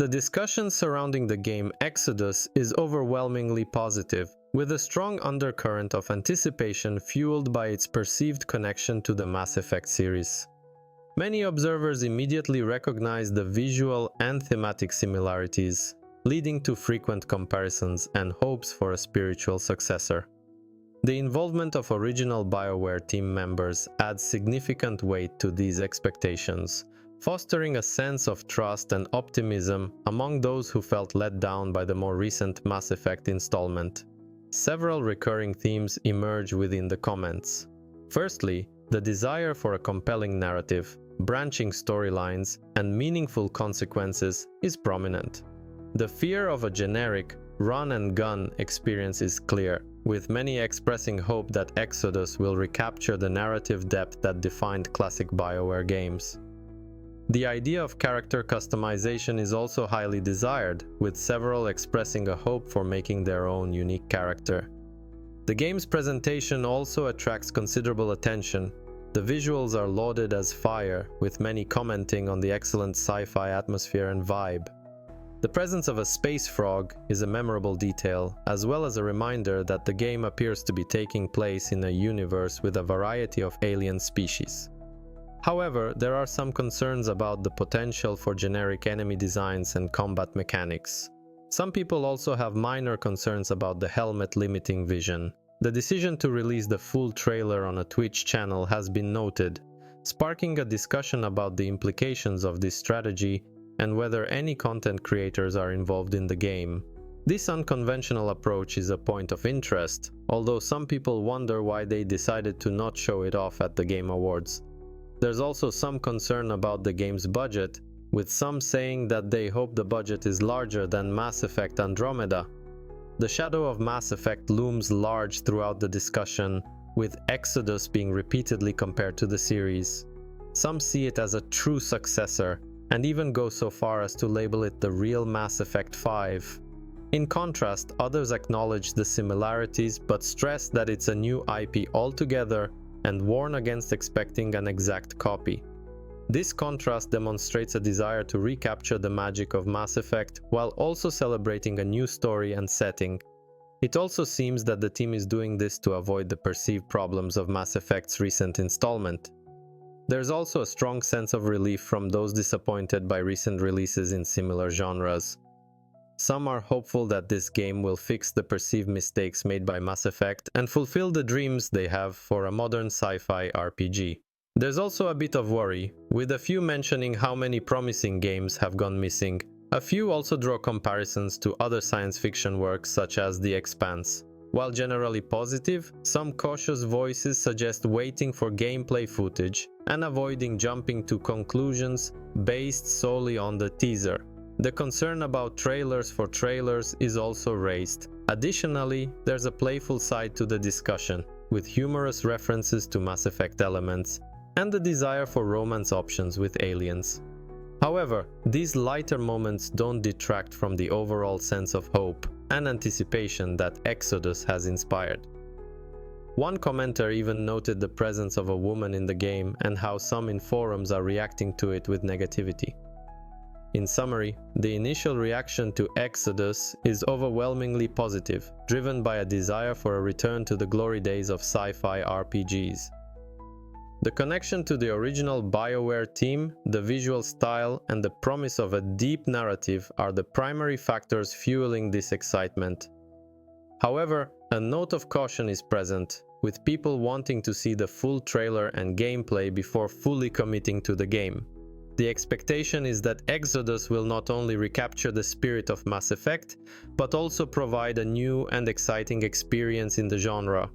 The discussion surrounding the game Exodus is overwhelmingly positive, with a strong undercurrent of anticipation fueled by its perceived connection to the Mass Effect series. Many observers immediately recognize the visual and thematic similarities, leading to frequent comparisons and hopes for a spiritual successor. The involvement of original BioWare team members adds significant weight to these expectations, fostering a sense of trust and optimism among those who felt let down by the more recent Mass Effect installment. Several recurring themes emerge within the comments. Firstly, the desire for a compelling narrative, branching storylines, and meaningful consequences is prominent. The fear of a generic run-and-gun experience is clear, with many expressing hope that Exodus will recapture the narrative depth that defined classic BioWare games. The idea of character customization is also highly desired, with several expressing a hope for making their own unique character. The game's presentation also attracts considerable attention. The visuals are lauded as fire, with many commenting on the excellent sci-fi atmosphere and vibe. The presence of a space frog is a memorable detail, as well as a reminder that the game appears to be taking place in a universe with a variety of alien species. However, there are some concerns about the potential for generic enemy designs and combat mechanics. Some people also have minor concerns about the helmet limiting vision. The decision to release the full trailer on a Twitch channel has been noted, sparking a discussion about the implications of this strategy and whether any content creators are involved in the game. This unconventional approach is a point of interest, although some people wonder why they decided to not show it off at the Game Awards. There's also some concern about the game's budget, with some saying that they hope the budget is larger than Mass Effect Andromeda. The shadow of Mass Effect looms large throughout the discussion, with Exodus being repeatedly compared to the series. Some see it as a true successor, and even go so far as to label it the real Mass Effect 5. In contrast, others acknowledge the similarities but stress that it's a new IP altogether and warn against expecting an exact copy. This contrast demonstrates a desire to recapture the magic of Mass Effect while also celebrating a new story and setting. It also seems that the team is doing this to avoid the perceived problems of Mass Effect's recent installment. There's also a strong sense of relief from those disappointed by recent releases in similar genres. Some are hopeful that this game will fix the perceived mistakes made by Mass Effect and fulfill the dreams they have for a modern sci-fi RPG. There's also a bit of worry, with a few mentioning how many promising games have gone missing. A few also draw comparisons to other science fiction works such as The Expanse. While generally positive, some cautious voices suggest waiting for gameplay footage and avoiding jumping to conclusions based solely on the teaser. The concern about trailers for trailers is also raised. Additionally, there's a playful side to the discussion, with humorous references to Mass Effect elements and the desire for romance options with aliens. However, these lighter moments don't detract from the overall sense of hope and anticipation that Exodus has inspired. One commenter even noted the presence of a woman in the game and how some in forums are reacting to it with negativity. In summary, the initial reaction to Exodus is overwhelmingly positive, driven by a desire for a return to the glory days of sci-fi RPGs. The connection to the original BioWare team, the visual style, and the promise of a deep narrative are the primary factors fueling this excitement. However, a note of caution is present, with people wanting to see the full trailer and gameplay before fully committing to the game. The expectation is that Exodus will not only recapture the spirit of Mass Effect, but also provide a new and exciting experience in the genre.